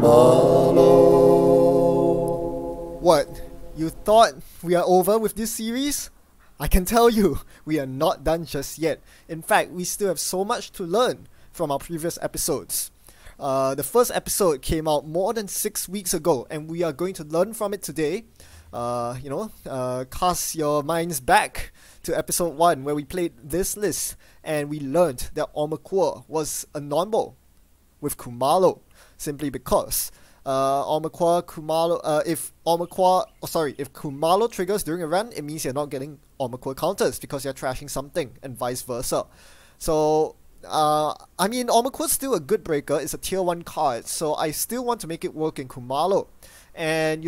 Khumalo. What? You thought we are over with this series? I can tell you, we are not done just yet. In fact, we still have so much to learn from our previous episodes. The first episode came out more than 6 weeks ago, and we are going to learn from it today. Cast your minds back to episode 1 where we played this list and we learned that Ormaquor was a non-bow with Khumalo, simply because if Khumalo triggers during a run, it means you're not getting Ormaquor counters because you're trashing something, and vice versa. So Ormaquor's still a good breaker. It's a tier 1 card, so I still want to make it work in Khumalo. And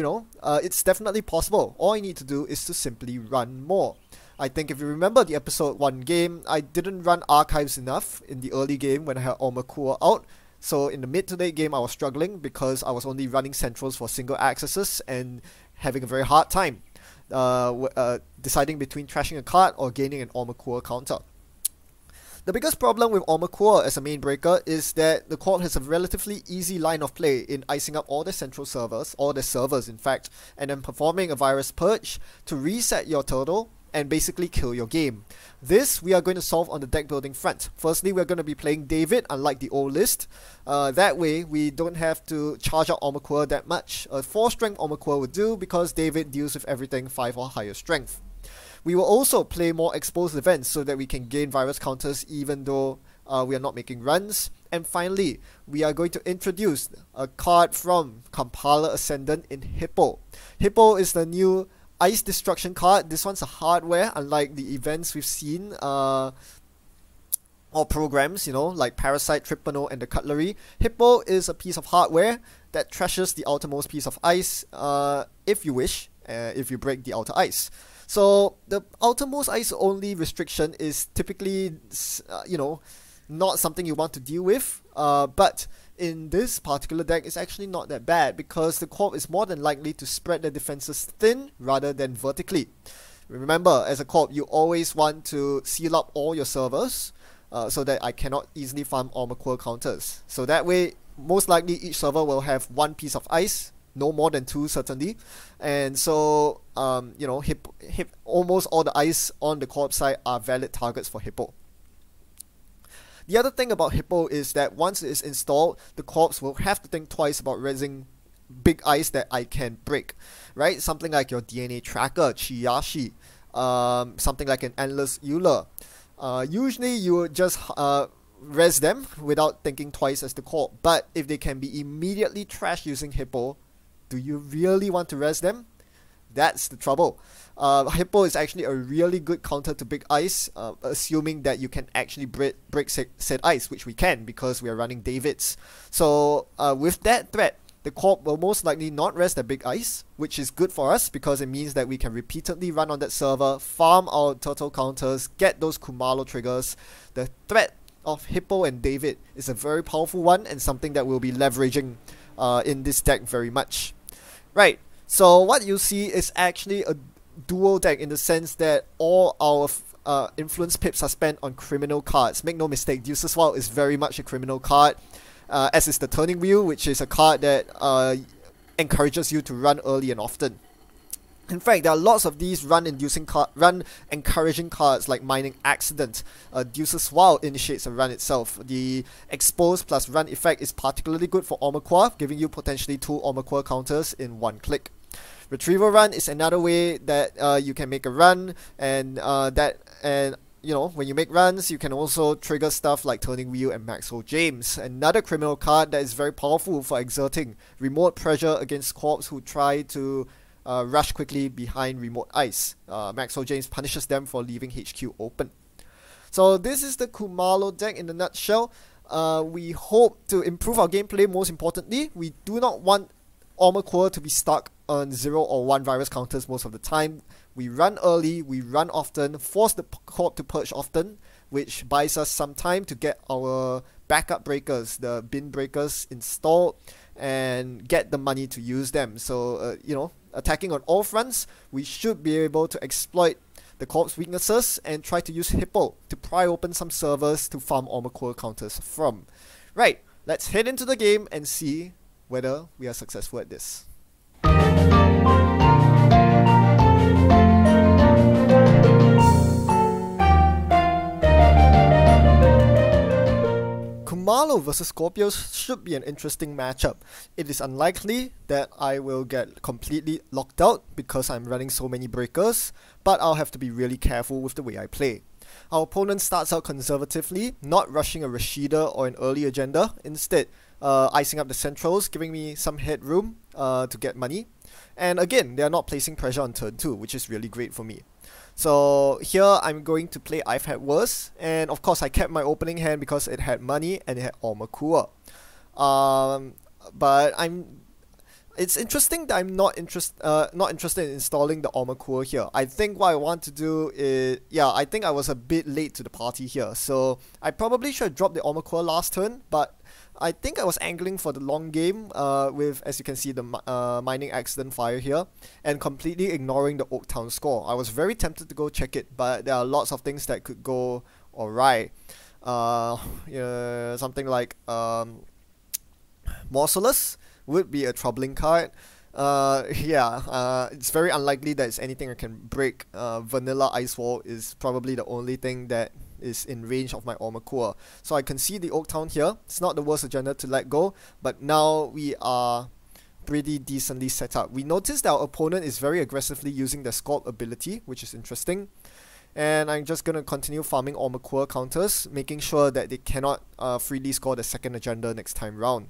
it's definitely possible. All I need to do is to simply run more. I think if you remember the episode 1 game, I didn't run archives enough in the early game when I had Ormaquor out. So in the mid to late game I was struggling because I was only running centrals for single accesses and having a very hard time deciding between trashing a card or gaining an Ormaquor counter. The biggest problem with Ormaquor as a main breaker is that the quad has a relatively easy line of play in icing up all their central servers, all their servers in fact, and then performing a virus purge to reset your turtle and basically kill your game. This we are going to solve on the deck building front. Firstly, we're going to be playing David unlike the old list. That way we don't have to charge out Ormaquor that much. A 4 strength Ormaquor would do because David deals with everything 5 or higher strength. We will also play more exposed events so that we can gain virus counters even though we are not making runs. And finally, we are going to introduce a card from Compiler Ascendant in Hippo. Hippo is the new Ice Destruction card. This one's a hardware, unlike the events we've seen or programs, like Parasite, Tripano, and the Cutlery. Hippo is a piece of hardware that trashes the outermost piece of ice if you wish, if you break the outer ice. So the outermost ice only restriction is typically, not something you want to deal with, but in this particular deck it's actually not that bad because the corp is more than likely to spread their defenses thin rather than vertically. Remember, as a corp you always want to seal up all your servers so that I cannot easily farm Ormaquor counters. So that way, most likely each server will have 1 piece of ice, no more than 2 certainly, and so almost all the ice on the corp side are valid targets for Hippo. The other thing about Hippo is that once it is installed, the corps will have to think twice about raising big ice that I can break, right? Something like your DNA tracker, Chiyashi, something like an Endless Euler. Usually you would just res them without thinking twice as the corp, but if they can be immediately trashed using Hippo, do you really want to res them? That's the trouble. Hippo is actually a really good counter to big ice, assuming that you can actually break said ice, which we can because we are running Davids. So with that threat, the corp will most likely not res the big ice, which is good for us because it means that we can repeatedly run on that server, farm our turtle counters, get those Khumalo triggers. The threat of Hippo and David is a very powerful one and something that we'll be leveraging in this deck very much. Right. So what you see is actually a dual deck in the sense that all our influence pips are spent on criminal cards. Make no mistake, Deuce's Wild is very much a criminal card, as is the Turning Wheel, which is a card that encourages you to run early and often. In fact, there are lots of these run encouraging cards like Mining Accident. Deuce's Wild initiates a run itself. The Expose plus Run effect is particularly good for Ormaquor, giving you potentially 2 Ormaquor counters in 1 click. Retrieval Run is another way that you can make a run, and when you make runs, you can also trigger stuff like Turning Wheel and Maxwell James. Another criminal card that is very powerful for exerting remote pressure against corps who try to rush quickly behind remote ice. Maxwell James punishes them for leaving HQ open. So this is the Khumalo deck in a nutshell. We hope to improve our gameplay. Most importantly, we do not want Ormaquor to be stuck on 0 or 1 virus counters most of the time. We run early, we run often, force the corp to purge often, which buys us some time to get our backup breakers, the bin breakers, installed and get the money to use them. So attacking on all fronts, we should be able to exploit the corp's weaknesses and try to use Hippo to pry open some servers to farm Ormaquor counters from. Right, let's head into the game and see whether we are successful at this. Khumalo versus Scorpios should be an interesting matchup. It is unlikely that I will get completely locked out because I'm running so many breakers, but I'll have to be really careful with the way I play. Our opponent starts out conservatively, not rushing a Rashida or an early agenda, instead icing up the centrals, giving me some headroom to get money. And again, they are not placing pressure on turn 2, which is really great for me. So here I'm going to play I've Had Worse, and of course I kept my opening hand because it had money and it had Omakua. But it's interesting that I'm not interested in installing the Omakua here. I think what I want to do is, I think I was a bit late to the party here, so I probably should have dropped the Omakua last turn, but I think I was angling for the long game with, as you can see, the mining accident fire here, and completely ignoring the Oaktown score. I was very tempted to go check it, but there are lots of things that could go alright. Something like Morcelus would be a troubling card. It's very unlikely that it's anything I can break. Vanilla Ice Wall is probably the only thing that is in range of my Omakua. So I can see the Oaktown here. It's not the worst agenda to let go, but now we are pretty decently set up. We notice that our opponent is very aggressively using the Scorp ability, which is interesting. And I'm just going to continue farming Omakua counters, making sure that they cannot freely score the second agenda next time round.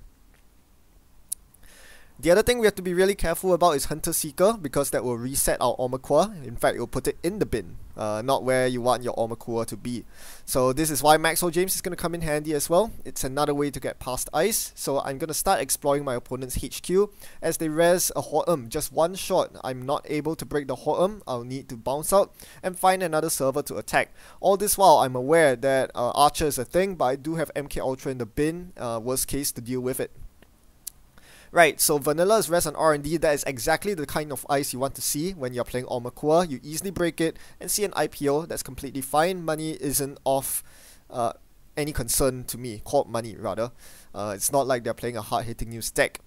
The other thing we have to be really careful about is Hunter Seeker, because that will reset our Omakua. In fact, it will put it in the bin, not where you want your Omakua to be. So this is why Maxwell James is going to come in handy as well. It's another way to get past ice. So I'm going to start exploring my opponent's HQ. As they res a Ho'em, just one shot, I'm not able to break the Ho'em. I'll need to bounce out and find another server to attack. All this while, I'm aware that Archer is a thing, but I do have MK Ultra in the bin, worst case, to deal with it. Right, so Vanilla is res on R&D. That is exactly the kind of ice you want to see when you're playing Omakua. You easily break it and see an IPO. That's completely fine. Money isn't of any concern to me. Called money, rather. It's not like they're playing a hard-hitting new stack.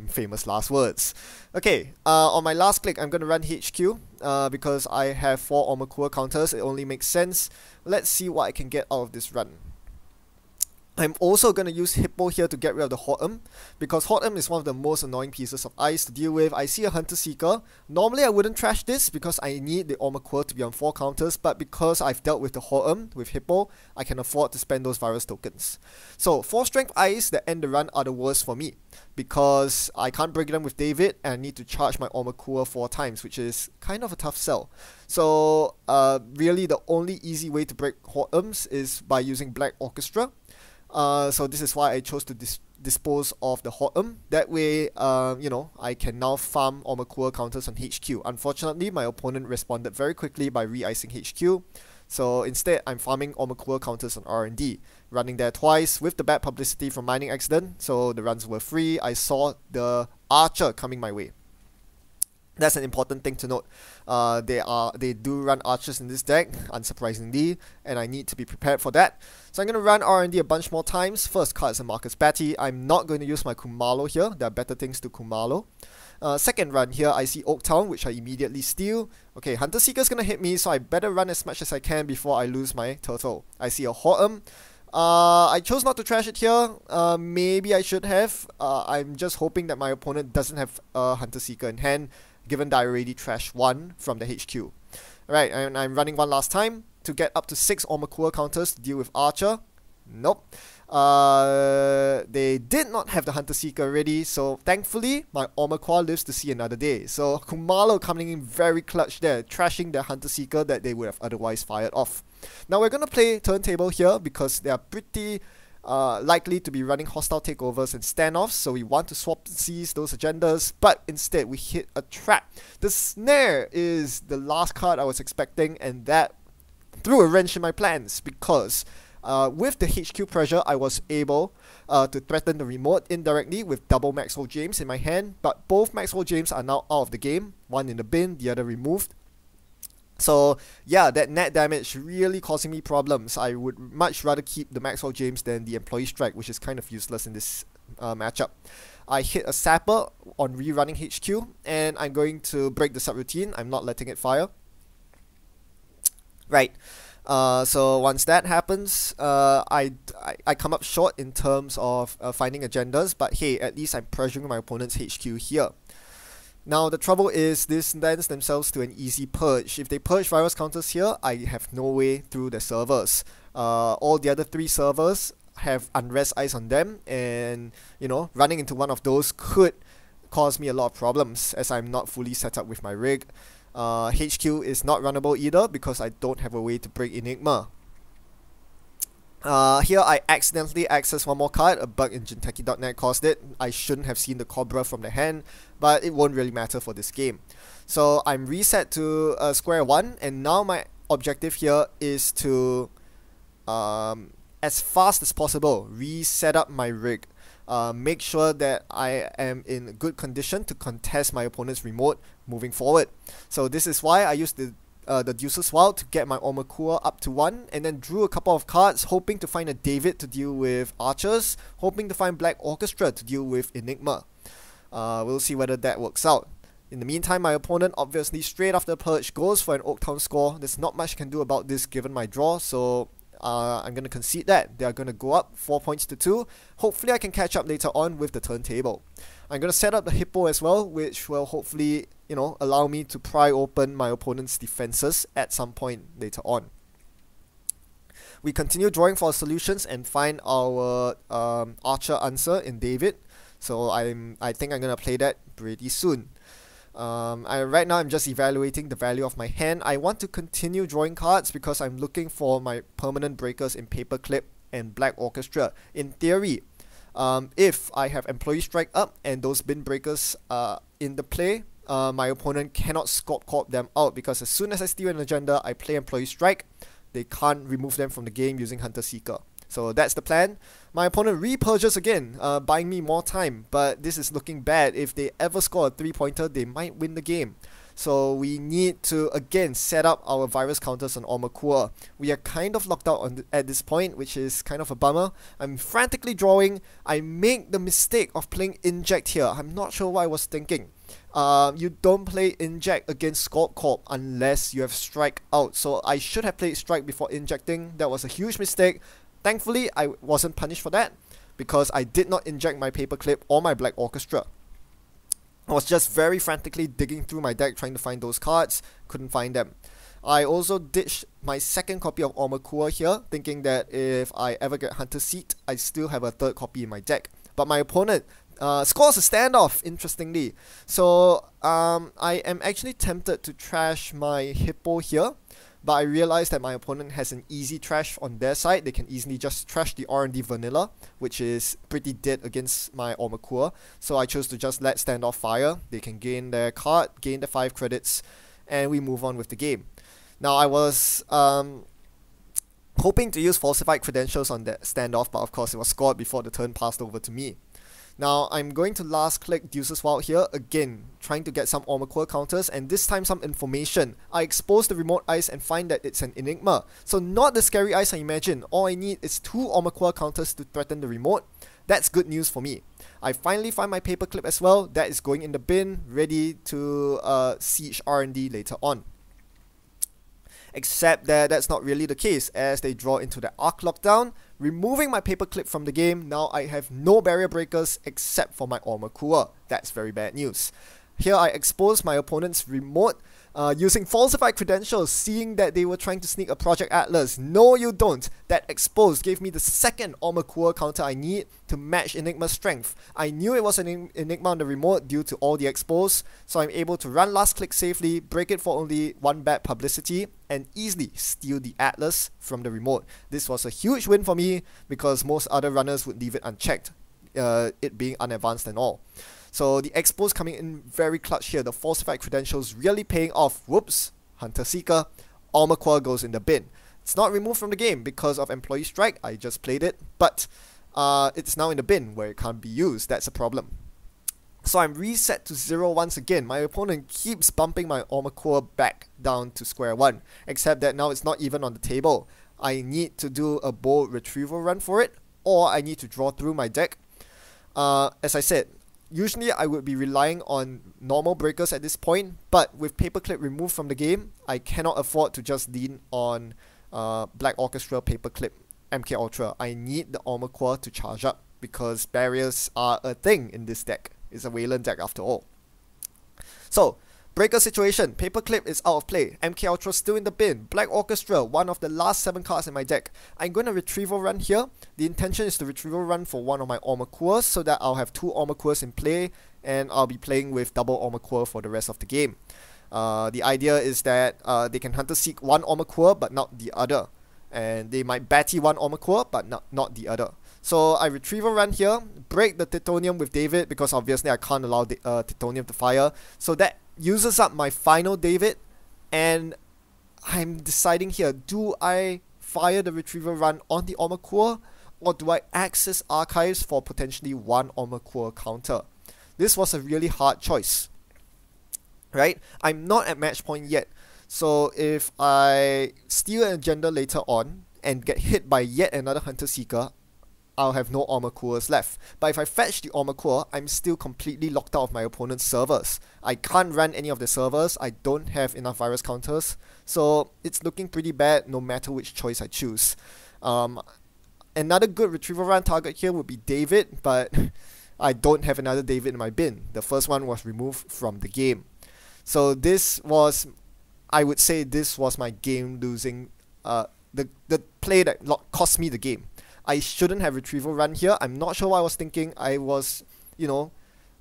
Famous last words. Okay, on my last click, I'm going to run HQ because I have 4 Omakua counters. It only makes sense. Let's see what I can get out of this run. I'm also going to use Hippo here to get rid of the Ho'em, because Ho'em is one of the most annoying pieces of ice to deal with. I see a Hunter Seeker. Normally I wouldn't trash this because I need the Omakua to be on 4 counters, but because I've dealt with the Ho'em with Hippo, I can afford to spend those virus tokens. So 4 strength ice that end the run are the worst for me, because I can't break them with David and I need to charge my Omakua 4 times, which is kind of a tough sell. So really the only easy way to break Ho'ems is by using Black Orchestra. So this is why I chose to dispose of the Ho'em. That way, I can now farm Omakua counters on HQ. Unfortunately, my opponent responded very quickly by re-icing HQ. So instead, I'm farming Omakua counters on R&D. Running there twice with the bad publicity from mining accident, so the runs were free. I saw the Archer coming my way. That's an important thing to note. They do run archers in this deck, unsurprisingly, and I need to be prepared for that. So I'm going to run R&D a bunch more times. First card is a Marcus Batty. I'm not going to use my Khumalo here. There are better things to Khumalo. Second run here, I see Oaktown, which I immediately steal. Okay, Hunter Seeker is going to hit me, so I better run as much as I can before I lose my turtle. I see a Ho'em. I chose not to trash it here. Maybe I should have. I'm just hoping that my opponent doesn't have Hunter Seeker in hand, given that I already trashed 1 from the HQ. Alright, and I'm running one last time to get up to 6 Omakua counters to deal with Archer. Nope. They did not have the Hunter Seeker ready, so thankfully my Omakua lives to see another day. So Khumalo coming in very clutch there, trashing the Hunter Seeker that they would have otherwise fired off. Now we're going to play turntable here because they are pretty likely to be running hostile takeovers and standoffs, so we want to swap seize those agendas, but instead we hit a trap. The snare is the last card I was expecting, and that threw a wrench in my plans because with the HQ pressure I was able to threaten the remote indirectly with double Maxwell James in my hand, but both Maxwell James are now out of the game, one in the bin, the other removed. So yeah, that net damage really causing me problems. I would much rather keep the Maxwell James than the Employee Strike, which is kind of useless in this matchup. I hit a sapper on rerunning HQ, and I'm going to break the subroutine. I'm not letting it fire. Right. So once that happens, I come up short in terms of finding agendas, but hey, at least I'm pressuring my opponent's HQ here. Now the trouble is this lends themselves to an easy purge. If they purge virus counters here, I have no way through the servers. All the other 3 servers have unrest eyes on them, and you know, running into one of those could cause me a lot of problems as I'm not fully set up with my rig. HQ is not runnable either because I don't have a way to break Enigma. Here I accidentally accessed one more card. A bug in Jinteki.net caused it. I shouldn't have seen the Cobra from the hand, but it won't really matter for this game. So I'm reset to square one, and now my objective here is to, as fast as possible, reset up my rig. Make sure that I am in good condition to contest my opponent's remote moving forward. So this is why I used the Deuce's Wild to get my Omakua up to 1, and then drew a couple of cards, hoping to find a David to deal with archers, hoping to find Black Orchestra to deal with Enigma. We'll see whether that works out. In the meantime, my opponent obviously straight after purge goes for an Oaktown score. There's not much I can do about this given my draw, so I'm going to concede that. They are going to go up 4 points to 2. Hopefully I can catch up later on with the turntable. I'm going to set up the Hippo as well, which will hopefully, you know, allow me to pry open my opponent's defenses at some point later on. We continue drawing for solutions and find our Archer answer in David. So I think I'm going to play that pretty soon. Right now I'm just evaluating the value of my hand. I want to continue drawing cards because I'm looking for my permanent breakers in Paperclip and Black Orchestra. In theory, if I have Employee Strike up and those bin breakers are in the play, my opponent cannot Scorp Corp them out, because as soon as I steal an agenda, I play Employee Strike. They can't remove them from the game using Hunter Seeker. So that's the plan. My opponent repurges again, buying me more time, but this is looking bad. If they ever score a 3-pointer, they might win the game. So we need to again set up our virus counters on Omakua. We are kind of locked out at this point, which is kind of a bummer. I'm frantically drawing. I make the mistake of playing Inject here. I'm not sure what I was thinking. You don't play Inject against Scorp Corp unless you have Strike out. So I should have played Strike before injecting. That was a huge mistake. Thankfully, I wasn't punished for that because I did not inject my Paperclip or my Black Orchestra. I was just very frantically digging through my deck trying to find those cards, couldn't find them. I also ditched my second copy of Omakua here, thinking that if I ever get Hunter Seat, I still have a third copy in my deck. But my opponent scores a standoff, interestingly. So I am actually tempted to trash my Hippo here, but I realized that my opponent has an easy trash on their side. They can easily just trash the R&D Vanilla, which is pretty dead against my Omakua. So I chose to just let standoff fire. They can gain their card, gain the 5 credits, and we move on with the game. Now I was hoping to use falsified credentials on that standoff, but of course it was scored before the turn passed over to me. Now I'm going to last click Deuce's Wild here, again trying to get some Omakua counters, and this time some information. I expose the remote ice and find that it's an Enigma. So not the scary ice I imagine. All I need is 2 Omakua counters to threaten the remote. That's good news for me. I finally find my Paperclip as well. That is going in the bin, ready to siege R&D later on. Except that that's not really the case, as they draw into the Arc Lockdown, removing my Paperclip from the game. Now I have no barrier breakers except for my Omakua. That's very bad news. Here I expose my opponent's remote using falsified credentials, seeing that they were trying to sneak a Project Atlas. No, you don't. That exposed gave me the second Omakua counter I need to match Enigma's strength. I knew it was an Enigma on the remote due to all the expose, so I'm able to run last click safely, break it for only 1 bad publicity, and easily steal the Atlas from the remote. This was a huge win for me because most other runners would leave it unchecked, it being unadvanced and all. So the expos coming in very clutch here. The falsified credentials really paying off. Whoops, Hunter Seeker. Omakua goes in the bin. It's not removed from the game because of Employee Strike. I just played it, but it's now in the bin where it can't be used. That's a problem. So I'm reset to 0 once again. My opponent keeps bumping my Omakua back down to square 1, except that now it's not even on the table. I need to do a bold retrieval run for it, or I need to draw through my deck. As I said, Usually I would be relying on normal breakers at this point, but with Paperclip removed from the game, I cannot afford to just lean on Black Orchestra, Paperclip, MK Ultra. I need the Armor Core to charge up because barriers are a thing in this deck. It's a Wayland deck after all. So, breaker situation, Paperclip is out of play, MK Ultra still in the bin, Black Orchestra, one of the last 7 cards in my deck. I'm going to Retrieval Run here. The intention is to Retrieval Run for one of my Armor Cores so that I'll have 2 Armor Cores in play and I'll be playing with double Armor Core for the rest of the game. The idea is that they can Hunter Seek one Armor Core but not the other. And they might Batty one Armor Core but not the other. So I Retrieval Run here, break the Titanium with David because obviously I can't allow the Titanium to fire. So that uses up my final David, and I'm deciding here, do I fire the Retrieval Run on the Armor Core or do I access Archives for potentially 1 Armor Core counter? This was a really hard choice, right? I'm not at match point yet, so if I steal an agenda later on and get hit by yet another Hunter Seeker, I'll have no Armor Cores left. But if I fetch the Armor Core, I'm still completely locked out of my opponent's servers. I can't run any of the servers, I don't have enough virus counters, so it's looking pretty bad no matter which choice I choose. Another good Retrieval Run target here would be David, but I don't have another David in my bin. The first one was removed from the game. So this was, I would say this was my game losing, the play that cost me the game. I shouldn't have Retrieval Run here. I'm not sure what I was thinking. I was,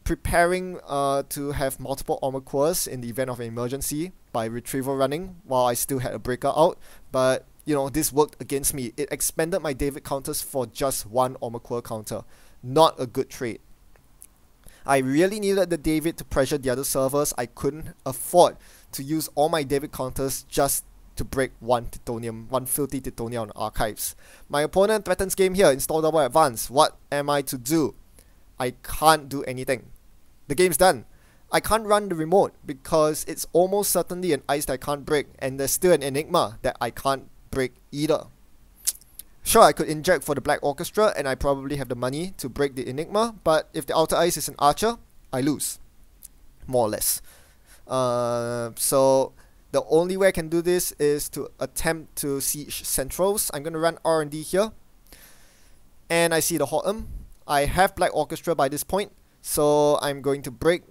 preparing to have multiple Armor Cores in the event of an emergency by Retrieval Running while I still had a breaker out. But, this worked against me. It expanded my David counters for just 1 Armor Core counter. Not a good trade. I really needed the David to pressure the other servers. I couldn't afford to use all my David counters just to break one filthy Titanium on Archives. My opponent threatens game here, install double advance. What am I to do? I can't do anything. The game's done. I can't run the remote because it's almost certainly an ice that I can't break, and there's still an Enigma that I can't break either. Sure, I could inject for the Black Orchestra and I probably have the money to break the Enigma, but if the outer ice is an Archer, I lose. More or less. So the only way I can do this is to attempt to siege centrals. I'm going to run R&D here. And I see the Hotem. I have Black Orchestra by this point. So I'm going to break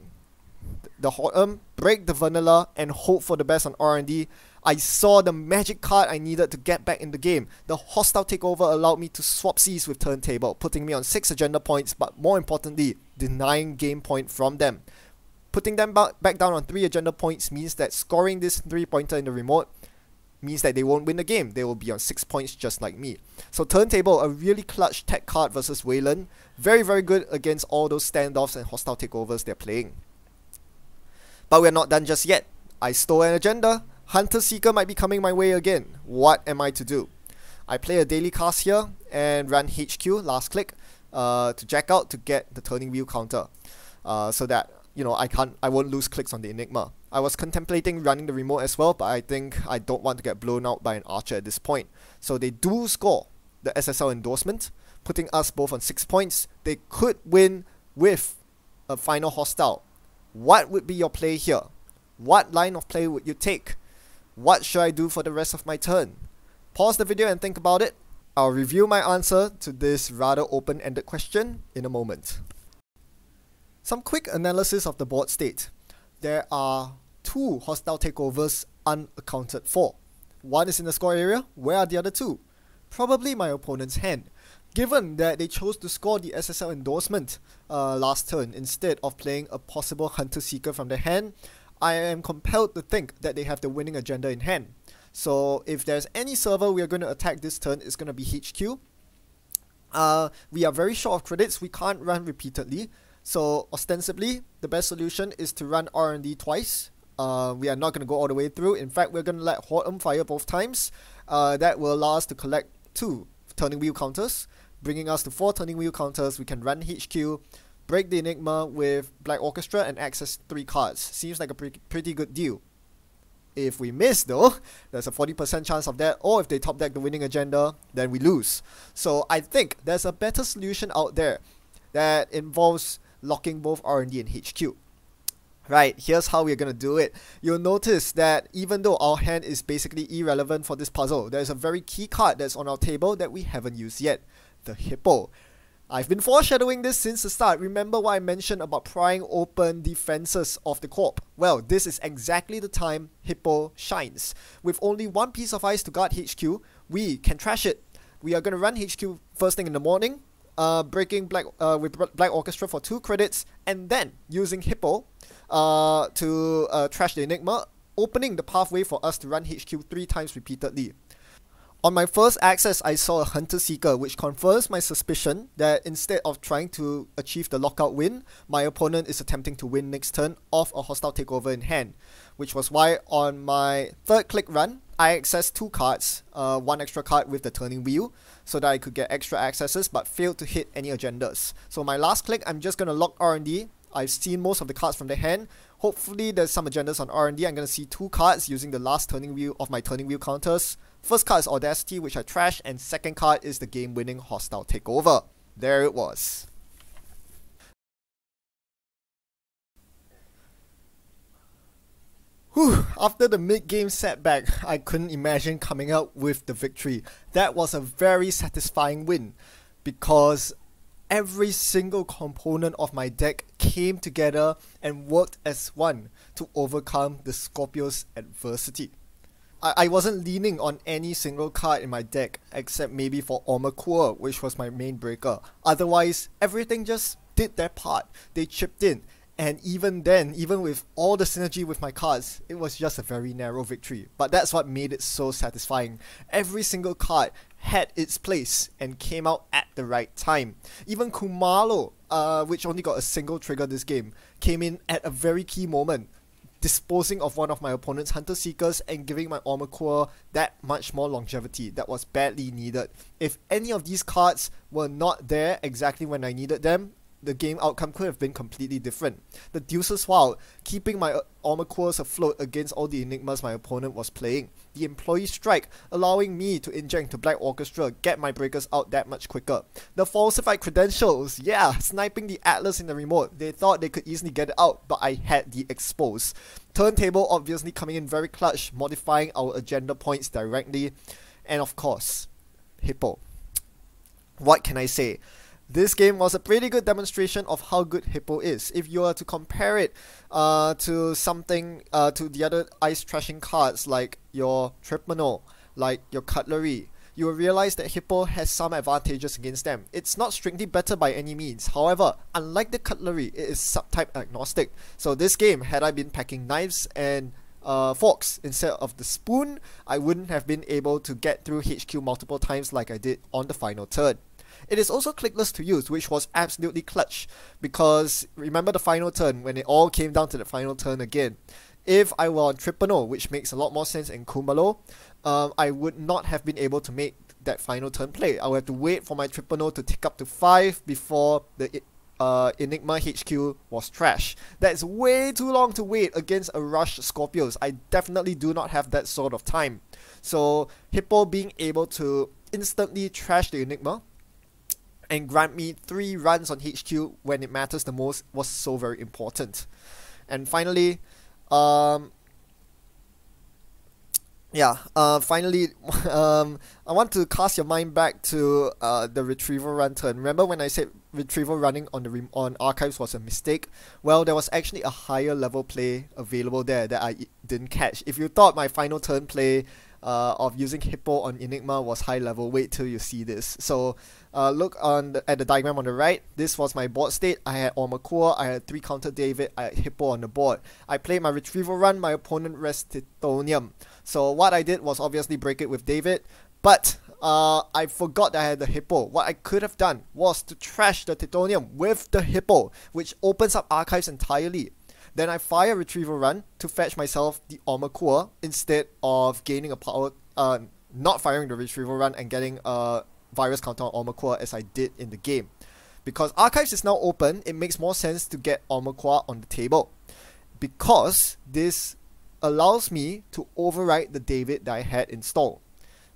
the Hotem, break the Vanilla, and hope for the best on R&D. I saw the magic card I needed to get back in the game. The Hostile Takeover allowed me to swap Cs with Turntable, putting me on 6 agenda points, but more importantly, denying game point from them. Putting them back down on 3 agenda points means that scoring this 3-pointer in the remote means that they won't win the game. They will be on 6 points just like me. So Turntable, a really clutch tech card versus Wayland. Very, very good against all those standoffs and hostile takeovers they're playing. But we're not done just yet. I stole an agenda. Hunter Seeker might be coming my way again. What am I to do? I play a daily cast here and run HQ, last click, to jack out to get the turning wheel counter. So that I won't lose clicks on the Enigma. I was contemplating running the remote as well, but I think I don't want to get blown out by an Archer at this point. So they do score the SSL endorsement, putting us both on 6 points. They could win with a final hostile. What would be your play here? What line of play would you take? What should I do for the rest of my turn? Pause the video and think about it. I'll review my answer to this rather open-ended question in a moment. Some quick analysis of the board state. There are 2 hostile takeovers unaccounted for. One is in the score area. Where are the other 2? Probably my opponent's hand. Given that they chose to score the SSL endorsement last turn instead of playing a possible Hunter Seeker from their hand, I am compelled to think that they have the winning agenda in hand. So if there's any server we are going to attack this turn, it's going to be HQ. We are very short of credits. We can't run repeatedly. So ostensibly, the best solution is to run R&D twice. We are not going to go all the way through. In fact, we're going to let Hotem fire both times. That will allow us to collect 2 turning wheel counters, bringing us to 4 turning wheel counters. We can run HQ, break the Enigma with Black Orchestra, and access 3 cards. Seems like a pretty good deal. If we miss though, there's a 40% chance of that, or if they top deck the winning agenda, then we lose. So I think there's a better solution out there that involves locking both R&D and HQ. Right, here's how we're gonna do it. You'll notice that even though our hand is basically irrelevant for this puzzle, there's a very key card that's on our table that we haven't used yet, the Hippo. I've been foreshadowing this since the start. Remember what I mentioned about prying open defenses of the corp? Well, this is exactly the time Hippo shines. With only one piece of ice to guard HQ, we can trash it. We are gonna run HQ first thing in the morning, breaking with Black Orchestra for 2 credits, and then using Hippo to trash the Enigma, opening the pathway for us to run HQ 3 times repeatedly. On my first access, I saw a Hunter Seeker, which confirms my suspicion that instead of trying to achieve the lockout win, my opponent is attempting to win next turn off a hostile takeover in hand, which was why on my third click run, I accessed 2 cards, 1 extra card with the turning wheel, so that I could get extra accesses, but failed to hit any agendas. So my last click, I'm just going to lock R&D. I've seen most of the cards from the hand. Hopefully there's some agendas on R&D. I'm going to see 2 cards using the last turning wheel of my turning wheel counters. First card is Audacity, which I trashed, and second card is the game-winning hostile takeover. There it was. Whew, after the mid-game setback, I couldn't imagine coming out with the victory. That was a very satisfying win, because every single component of my deck came together and worked as one to overcome the Scorpio's adversity. I wasn't leaning on any single card in my deck, except maybe for Armor Core, which was my main breaker. Otherwise, everything just did their part. They chipped in. And even then, even with all the synergy with my cards, it was just a very narrow victory. But that's what made it so satisfying. Every single card had its place and came out at the right time. Even Khumalo, which only got a single trigger this game, came in at a very key moment, disposing of one of my opponent's Hunter Seekers and giving my Armor Core that much more longevity that was badly needed. If any of these cards were not there exactly when I needed them, the game outcome could have been completely different. The Deuce's Wild, keeping my Armor Cores afloat against all the Enigmas my opponent was playing. The Employee Strike, allowing me to inject into Black Orchestra, get my breakers out that much quicker. The Falsified Credentials, yeah, sniping the Atlas in the remote. They thought they could easily get it out, but I had the Expose. Turntable obviously coming in very clutch, modifying our agenda points directly. And of course, Hippo. What can I say? This game was a pretty good demonstration of how good Hippo is. If you are to compare it to something, to the other ice trashing cards like your Tripano, like your Cutlery, you will realize that Hippo has some advantages against them. It's not strictly better by any means. However, unlike the Cutlery, it is subtype agnostic. So this game, had I been packing knives and forks instead of the spoon, I wouldn't have been able to get through HQ multiple times like I did on the final turn. It is also clickless to use, which was absolutely clutch, because remember the final turn, when it all came down to the final turn again. If I were on Tripano, which makes a lot more sense in Khumalo, I would not have been able to make that final turn play. I would have to wait for my Tripano to tick up to 5 before the Enigma HQ was trash. That's way too long to wait against a rushed Scorpios. I definitely do not have that sort of time. So Hippo being able to instantly trash the Enigma and grant me 3 runs on HQ when it matters the most was so very important. And finally, I want to cast your mind back to the retrieval run turn. Remember when I said retrieval running on archives was a mistake? Well, there was actually a higher level play available there that I didn't catch. If you thought my final turn play of using Hippo on Enigma was high level, wait till you see this. So look at the diagram on the right. This was my board state. I had Armor Core, I had 3 counter David, I had Hippo on the board. I played my retrieval run, my opponent rests Titanium. So what I did was obviously break it with David, but I forgot that I had the Hippo. What I could have done was to trash the Titanium with the Hippo, which opens up archives entirely. Then I fire retrieval run to fetch myself the Armor Core instead of gaining a power, not firing the retrieval run and getting a virus counter on Armor Core as I did in the game. Because archives is now open, it makes more sense to get Armor Core on the table, because this allows me to override the David that I had installed.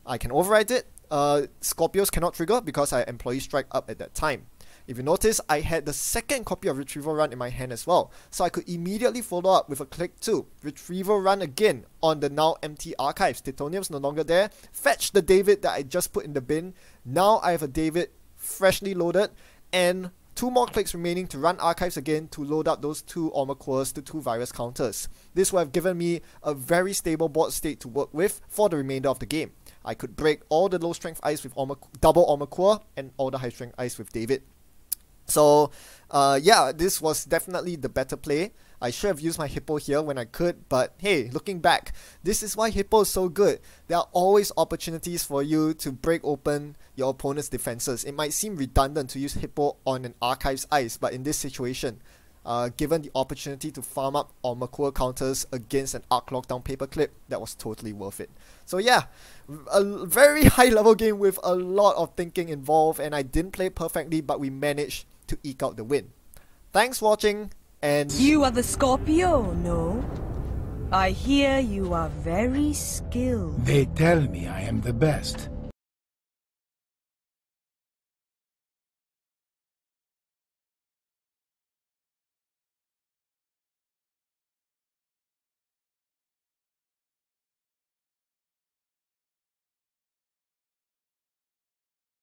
I can override it. Scorpios cannot trigger because I Employee Strike up at that time. If you notice, I had the second copy of Retrieval Run in my hand as well, so I could immediately follow up with a click to Retrieval Run again on the now empty archives. Titonium's no longer there. Fetch the David that I just put in the bin. Now I have a David freshly loaded, and 2 more clicks remaining to run archives again to load up those 2 armor cores to 2 virus counters. This would have given me a very stable board state to work with for the remainder of the game. I could break all the low strength ice with double armor core and all the high strength ice with David. So yeah, this was definitely the better play. I should have used my Hippo here when I could, but hey, looking back, this is why Hippo is so good. There are always opportunities for you to break open your opponent's defenses. It might seem redundant to use Hippo on an Archives Ice, but in this situation, given the opportunity to farm up armor core counters against an Arc Lockdown Paperclip, that was totally worth it. So yeah, a very high level game with a lot of thinking involved, and I didn't play perfectly, but we managed to eke out the win. Thanks for watching, and you are the Scorpio, no? I hear you are very skilled. They tell me I am the best.